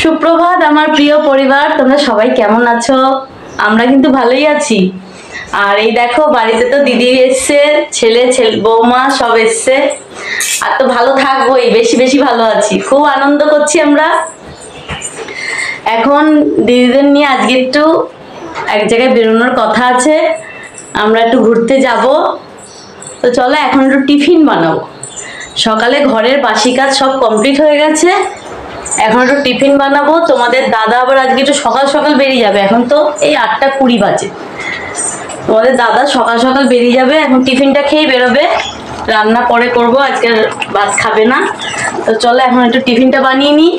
সুপ্রভাত আমার প্রিয় পরিবার, তোমরা সবাই কেমন আছো? আমরা কিন্তু ভালোই আছি। আর এই দেখো বাড়িতে তো দিদি এসছে, ছেলে বৌমা সব এসছে। আর তো ভালো থাকবোই, বেশি বেশি ভালো আছি, খুব আনন্দ করছি আমরা। এখন দিদিদের নিয়ে আজকে একটু এক জায়গায় বেরোনোর কথা আছে, আমরা একটু ঘুরতে যাব। তো চলো এখন একটু টিফিন বানাবো। সকালে ঘরের বাসি কাজ সব কমপ্লিট হয়ে গেছে, এখন একটু টিফিন বানাবো। তোমাদের দাদা আবার আজকে একটু সকাল সকাল বেরিয়ে যাবে, এখন তো এই 8:20 বাজে। তোমাদের দাদা সকাল সকাল বেরিয়ে যাবে, এখন টিফিনটা খেয়ে বেরোবে। রান্না পরে করব, আজকে ভাত খাবে না। তো চলো এখন একটু টিফিনটা বানিয়ে নিই।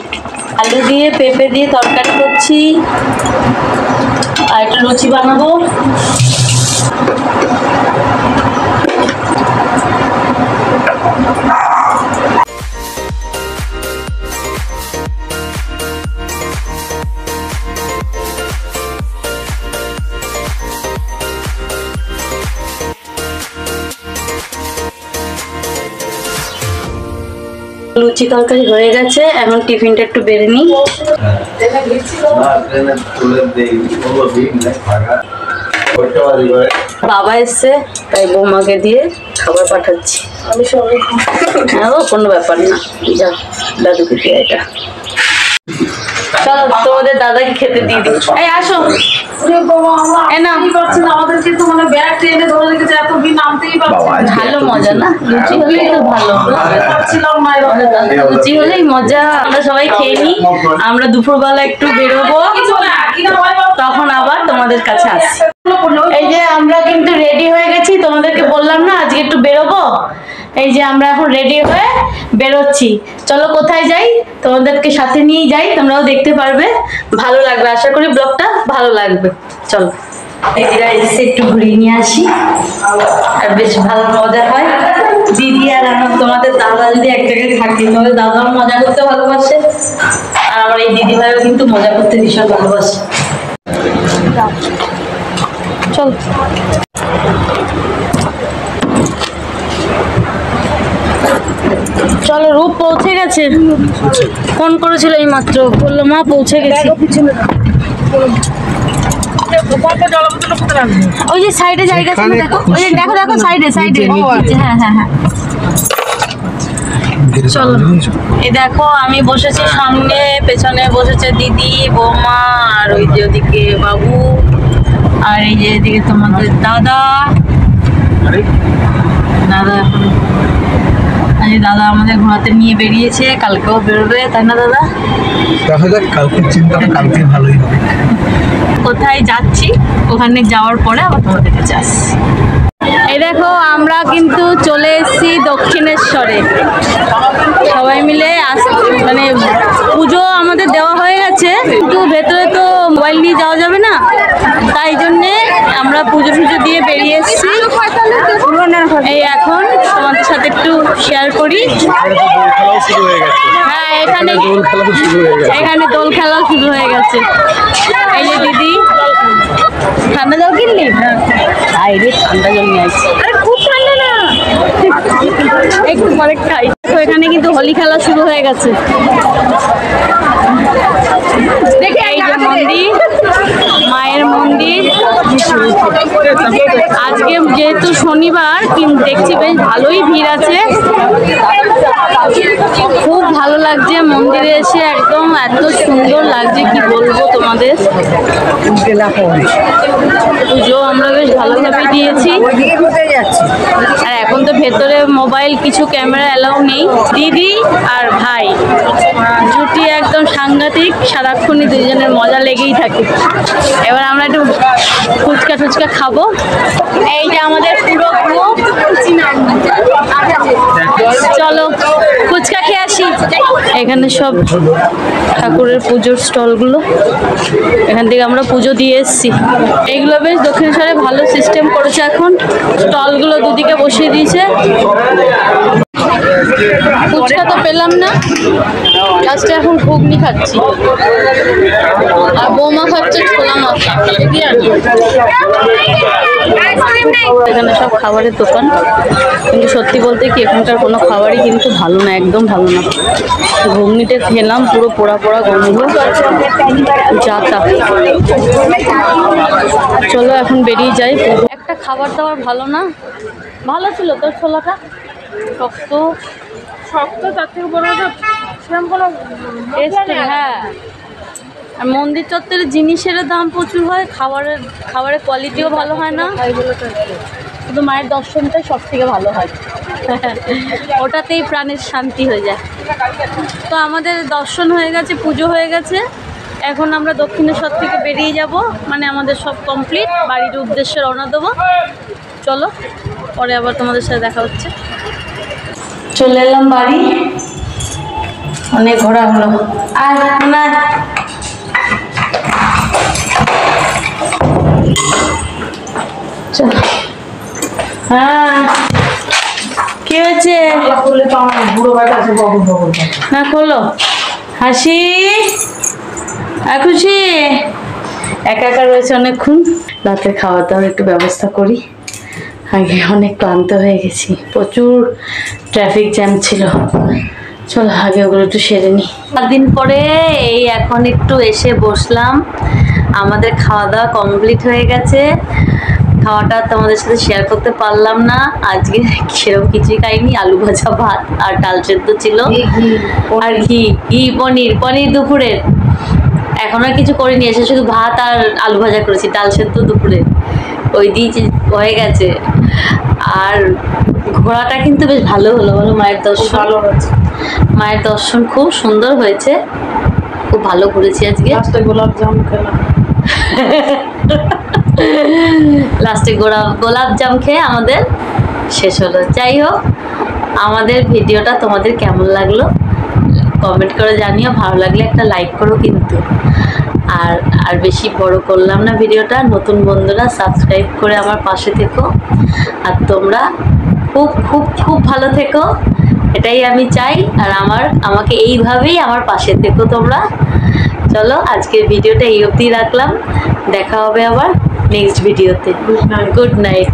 আলু দিয়ে পেঁপে দিয়ে তরকারি করছি, আর একটু লুচি বানাবো। লুচি তরকারি হয়ে গেছে, এখন টিফিনটা একটু বেড়ে নিই। বাবা এসছে, তাই বৌমাকে দিয়ে খাবার পাঠাচ্ছি। হ্যাঁ, কোনো ব্যাপার না, যা দাদুকে দিয়ে এটা। চলো তোমাদের দাদাকে খেতে দিয়ে দিই। এই আসো, ভালো মজা না, লুচি হলেই তো ভালো। লুচি হলেই মজা। আমরা সবাই খেয়ে নিই, আমরা দুপুরবেলা একটু বেরোবো, তখন আবার তোমাদের কাছে আসছি। এই যে আমরা কিন্তু রেডি হয়ে গেছি, তোমাদেরকে বললাম না আজকে একটু বেরোবো। এই যে আমরা এখন রেডি হয়ে বেরোচ্ছি। চলো কোথায় যাই, তোমাদেরকে সাথে নিয়ে যাই, তোমরাও দেখতে পারবে, ভালো লাগবে। আশা করি ব্লগটা ভালো লাগবে। চলো দিদিরা এসে একটু ঘুরিয়ে নিয়ে আসি, আর বেশ ভালো মজা হয়। দিদি আর আমার তোমাদের দাদা যদি এক জায়গায় থাকে, তোমাদের দাদাও মজা করতে ভালোবাসে, আর আমার এই দিদি ভাইও কিন্তু মজা করতে ভীষণ ভালোবাসে। চল চলো, রূপ পৌঁছে গেছে, ফোন করেছিল এই মাত্র, বললো মা পৌঁছে গেছে। ওই যে সাইডে জায়গা ছিল, দেখো ওই যে, দেখো দেখো সাইডে সাইডে। হ্যাঁ হ্যাঁ হ্যাঁ, চলো। এই দেখো আমি বসেছি সামনে, পেছনে বসেছে দিদি বৌমা, আর ওই যে ওদিকে বাবু, আর এই যে এদিকে তোমাদের দাদা। দাদা এখন দাদা আমাদের ঘোরাতে নিয়ে বেরিয়েছে, কালকেও বেরোবে, তাই না দাদা? দেখা যাক, কালকে চিন্তা কালকে ভালোই হবে। কোথায় যাচ্ছি, ওখানে যাওয়ার পরে আবার তোমাদের কাছে আসছি। এই দেখো আমরা কিন্তু চলে এসেছি দক্ষিণেশ্বরে, সবাই মিলে মানে পুজো আমাদের দেওয়া হয়ে গেছে, কিন্তু ভেতরে তো মোবাইল নিয়ে যাওয়া যাবে না, তাই জন্যে আমরা পুজো টুজো দিয়ে বেরিয়ে এসেছি। এই এখন তোমাদের সাথে একটু শেয়ার করি। হ্যাঁ, এখানে দোল খেলাও শুরু হয়ে গেছে। এই যে দিদি ঠান্ডা জল কিনলি? বাইরে ঠান্ডা জল নিয়ে আসছি, খুব ঠান্ডা না, একটু পরে খাই। তো এখানে কিন্তু হোলি খেলা শুরু হয়ে গেছে। এই যে মন্দির, মায়ের মন্দির। আজকে যেহেতু শনিবার, কিন্তু দেখছি বেশ ভালোই ভিড় আছে, খুব ভালো লাগছে মন্দিরে এসে, একদম এত সুন্দর লাগছে কি বলবো তোমাদের। পুজো আমরা বেশ ভালোভাবে দিয়েছি, আর এখন তো ভেতরে মোবাইল কিছু ক্যামেরা অ্যালাউ নেই। দিদি আর ভাই জুটি একদম সাংঘাতিক, সারাক্ষণই দুজনের মজা লেগেই থাকে। এবার আমরা একটু ফুচকা টুচকা খাবো। এই যে আমাদের পুরো গ্রুপ, চলো ফুচকা খেয়ে আসি। এখানে সব ঠাকুরের পুজোর স্টলগুলো, এখান থেকে আমরা পুজো দিয়ে এসছি। এইগুলো বেশ দক্ষিণেশ্বরে ভালো সিস্টেম করেছে, এখন স্টলগুলো দুদিকে বসিয়ে দিয়েছে। ফুচকা তো পেলাম না, লাস্টে এখন ঘুগনি খাচ্ছি আর বৌমা খাচ্ছে ছোলা মশলা। এখানে সব খাবারের দোকান, কিন্তু সত্যি বলতে কি এখানকার কোনো খাবারই কিন্তু ভালো না, একদম ভালো না। ঘুগনিটা খেলাম, পুরো পোড়া পোড়া গন্ধ, যা তা। চলো এখন বেরিয়ে যাই। একটা খাবার দাবার ভালো না, ভালো ছিল তোর ছোলাটা, শক্ত শক্ত, তার থেকে বড় সেরকম কোনো টেস্ট। হ্যাঁ, আর মন্দির চত্বরের জিনিসের দাম প্রচুর হয়, খাবারের কোয়ালিটিও ভালো হয় না, শুধু মায়ের দর্শনটাই সব থেকে ভালো হয়। ওটাতেই প্রাণের শান্তি হয়ে যায়। তো আমাদের দর্শন হয়ে গেছে, পুজো হয়ে গেছে, এখন আমরা দক্ষিণেশ্বর থেকে বেরিয়ে যাব, মানে আমাদের সব কমপ্লিট, বাড়ির উদ্দেশ্যে রওনা দেবো। চলো পরে আবার তোমাদের সাথে দেখা হচ্ছে। চলে এলাম বাড়ি, অনেক ঘোরা হলো। আর না চলো। হ্যাঁ কি হয়েছে? না খোলো। হাসি আর খুশি একা একা রয়েছে অনেকক্ষণ। রাতের খাওয়া দাওয়ার একটু ব্যবস্থা করি, আগে অনেক ক্লান্ত হয়ে গেছি, প্রচুর ট্রাফিক জ্যাম ছিল। চলো আগে ওগুলো একটু সেরে নিই। 4 দিন পরে এই এখন একটু এসে বসলাম, আমাদের খাওয়া দাওয়া কমপ্লিট হয়ে গেছে। খাওয়াটা তোমাদের সাথে শেয়ার করতে পারলাম না, আজকে সেরকম কিছুই খাইনি, আলু ভাজা, ভাত আর ডাল সেদ্ধ ছিল, আর ঘি পনির দুপুরের। এখন আর কিছু করিনি, এসে শুধু ভাত আর আলু ভাজা করেছি, ডাল সেদ্ধ দুপুরে ওই দিয়ে হয়ে গেছে। আর ঘোরাটা কিন্তু বেশ ভালো হলো, বলো মায়ের দর্শন ভালো হয়েছে, মায়ের দর্শন খুব সুন্দর হয়েছে, খুব ভালো ঘুরেছি আজকে। গোলাপ জাম খেলাম, লাস্টে গোলাপ জাম খেয়ে আমাদের শেষ হলো। যাই হোক, আমাদের ভিডিওটা তোমাদের কেমন লাগলো কমেন্ট করে জানিও, ভালো লাগলে একটা লাইক করো কিন্তু। আর বেশি বড় করলাম না ভিডিওটা, নতুন বন্ধুরা সাবস্ক্রাইব করে আমার পাশে থেকো, আর তোমরা খুব খুব খুব ভালো থেকো, এটাই আমি চাই। আর আমাকে এইভাবেই আমার পাশে থেকো তোমরা। চলো আজকের ভিডিওটা এই অবধি রাখলাম, দেখা হবে আবার নেক্সট ভিডিওতে। Good night.